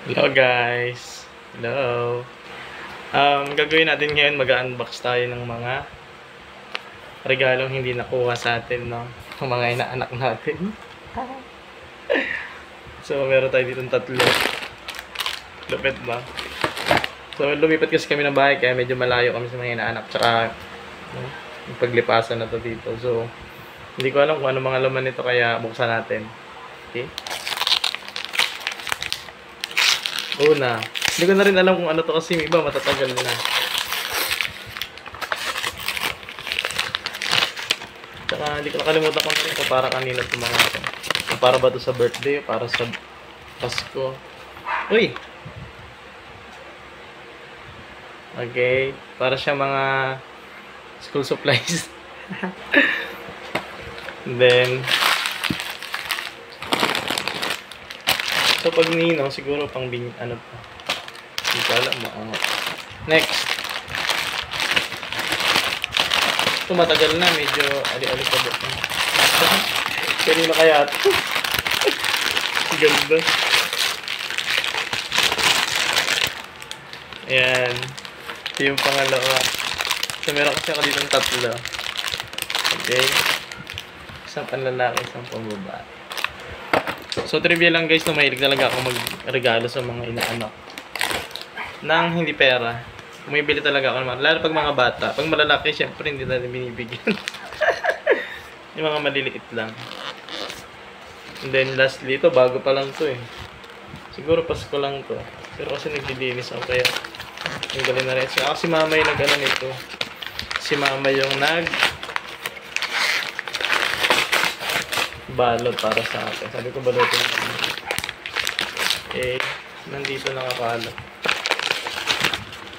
Hello guys! Hello! Gagawin natin ngayon, mag-unbox tayo ng mga regalong hindi nakuha sa atin, no? Ng mga inaanak natin. So, meron tayo dito tatlo. Lupit ba? So, lumipat kasi kami ng bahay, kaya medyo malayo kami sa mga inaanak. Tsaka, yung paglipasan na to dito. So, hindi ko alam kung ano mga laman nito, kaya buksan natin. Okay? Una, hindi ko na rin alam kung ano to kasi yung iba matatagal na. Tsaka hindi ko nakalimutan kung ito para kanina itong mga ito. Kung para ba ito sa birthday o para sa Pasko. Uy! Okay, para siya mga school supplies. And then, so pag ninong, siguro pang ano pa. Hindi ko alam mo. Next. Ito matagal na, medyo ali-alikabot na. Kanina kaya ito. Ganda. Ayan. Ito yung pangalawa. So meron kasi ako dito ng tatlo. Okay. Isang panlalaki, isang pambabae. So, trivia lang guys, na mahilig talaga ako magregalo sa mga inaanak nang hindi pera. Bumibili talaga ako naman. Lalo pag mga bata. Pag malalaki, syempre hindi natin binibigyan. Yung mga maliliit lang. And then lastly, ito bago pa lang to eh. Siguro Pasko lang to. Pero kasi naglilinis ako, kaya yung galing na rin. So, ako si mama yung nag-ano nito. Si mama yung balot para sa akin. Sabi ko balotin mo. Eh, nandito nakakalot.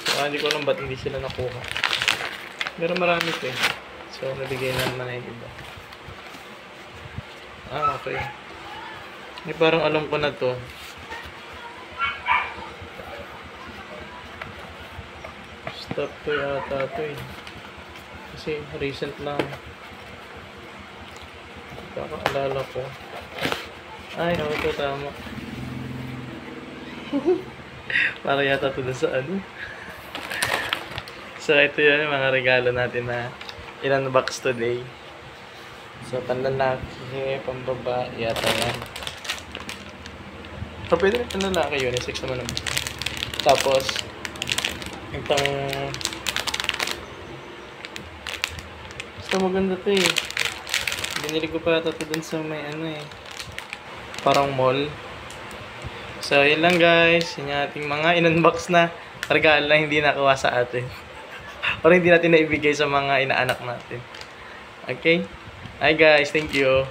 So, hindi ko alam ba't hindi sila nakuha. Pero marami ito eh. So, nabigay na naman na yung iba. Ah, okay. Eh, parang alam ko na to. Stop to yata to eh. Kasi recent lang. Kakaalala ko. Ay, no, ito tama. Para yata ito sa ano. So, ito yun yung mga regalo natin na in-unbox today. So, panlalaki, pambabae, yata yan. So, pwede rin panlalaki yun. Unisex naman naman. Tapos, itong basta maganda ito eh. Binili ko pa ito dun sa may ano eh. Parang mall. So, yun lang guys. Yun yung ating mga in-unbox na regalo na hindi nakuha sa atin. Or hindi natin naibigay sa mga inaanak natin. Okay? Hi guys. Thank you.